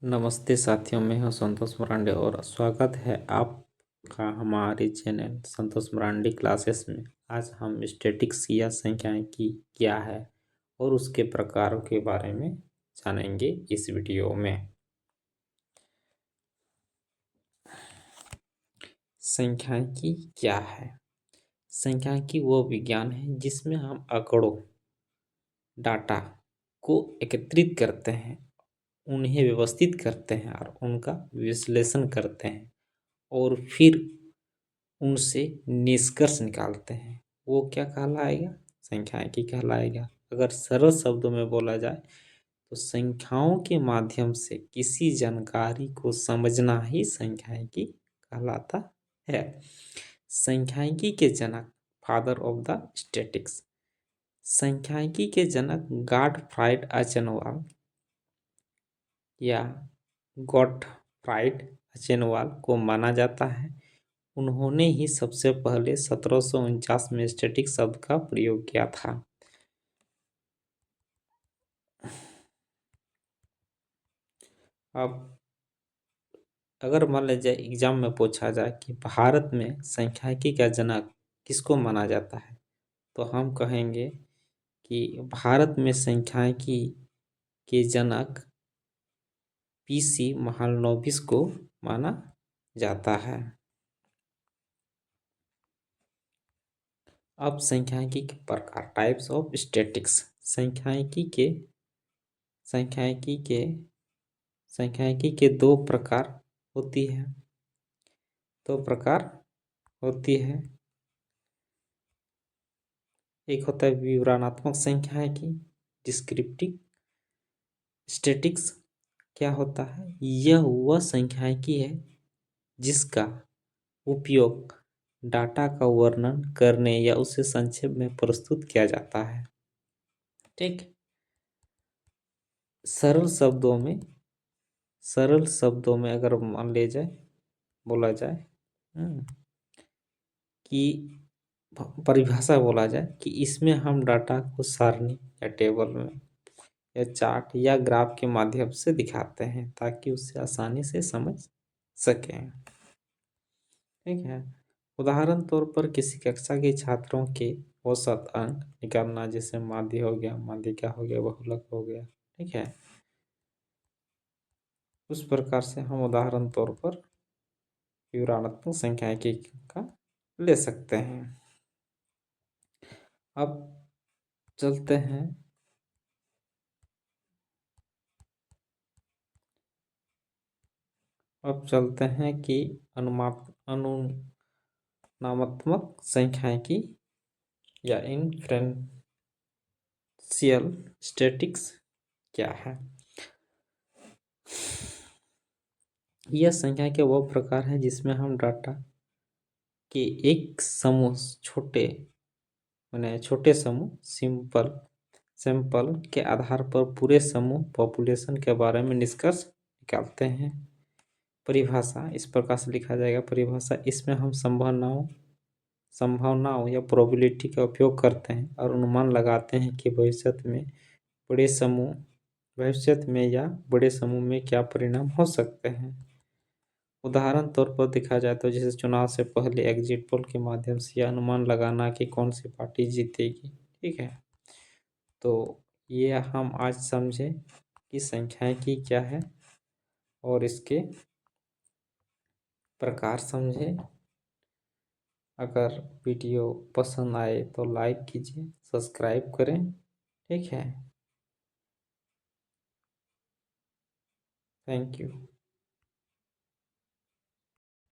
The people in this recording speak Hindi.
नमस्ते साथियों, मैं हूं संतोष मरांडे और स्वागत है आपका हमारे चैनल संतोष मरांडे क्लासेस में। आज हम स्टैटिक्स या संख्याएं की क्या है और उसके प्रकारों के बारे में जानेंगे इस वीडियो में। सांख्यिकी क्या है? सांख्यिकी वो विज्ञान है जिसमें हम आंकड़ों डाटा को एकत्रित करते हैं, उन्हें व्यवस्थित करते हैं और उनका विश्लेषण करते हैं और फिर उनसे निष्कर्ष निकालते हैं। वो क्या कहलाएगा? सांख्यिकी कहलाएगा। अगर सरल शब्दों में बोला जाए तो संख्याओं के माध्यम से किसी जानकारी को समझना ही सांख्यिकी कहलाता है। सांख्यिकी के जनक, फादर ऑफ द स्टैटिक्स, सांख्यिकी के जनक गॉटफ्राइड आइज़नवाल या गॉटफ्राइड आइज़नवाल को माना जाता है। उन्होंने ही सबसे पहले 1749 में स्टैटिक शब्द का प्रयोग किया था। अब अगर मान लिया जाए एग्जाम में पूछा जाए कि भारत में सांख्यिकी का जनक किसको माना जाता है, तो हम कहेंगे कि भारत में सांख्यिकी के जनक पीसी महालनोबिस को माना जाता है। अब सांख्यिकी के प्रकार, टाइप्स ऑफ स्टैटिक्स। सांख्यिकी के दो प्रकार होती है। एक होता है विवरणात्मक सांख्यिकी, डिस्क्रिप्टिव स्टैटिक्स। क्या होता है? यह वह सांख्यिकी है जिसका उपयोग डाटा का वर्णन करने या उसे संक्षेप में प्रस्तुत किया जाता है। ठीक, सरल शब्दों में अगर मान ले जाए, बोला जाए कि परिभाषा बोला जाए कि इसमें हम डाटा को सारणी या टेबल में या चार्ट या ग्राफ के माध्यम से दिखाते हैं ताकि उसे आसानी से समझ सकें। ठीक है, उदाहरण तौर पर किसी कक्षा के छात्रों के औसत अंक निकालना, जैसे माध्य हो गया, माध्यिका हो गया, बहुलक हो गया। ठीक है, उस प्रकार से हम उदाहरण तौर पर विवरणात्मक सांख्यिकी का ले सकते हैं। अब चलते हैं कि अनुमानात्मक सांख्यिकी या इन्फ्रेंशियल स्टैटिक्स क्या है। यह सांख्यिकी वह प्रकार है जिसमें हम डाटा के एक समूह, छोटे समूह सैंपल के आधार पर पूरे समूह पॉपुलेशन के बारे में निष्कर्ष निकालते हैं। परिभाषा इस प्रकार से लिखा जाएगा। परिभाषा, इसमें हम संभावनाओं या प्रोबेबिलिटी का उपयोग करते हैं और अनुमान लगाते हैं कि भविष्य में बड़े समूह में क्या परिणाम हो सकते हैं। उदाहरण तौर पर देखा जाए तो जैसे चुनाव से पहले एग्जिट पोल के माध्यम से यह अनुमान लगाना कि कौन सी पार्टी जीतेगी। ठीक है, तो ये हम आज समझे कि सांख्यिकी क्या है और इसके प्रकार समझे। अगर वीडियो पसंद आए तो लाइक कीजिए, सब्सक्राइब करें। ठीक है, थैंक यू।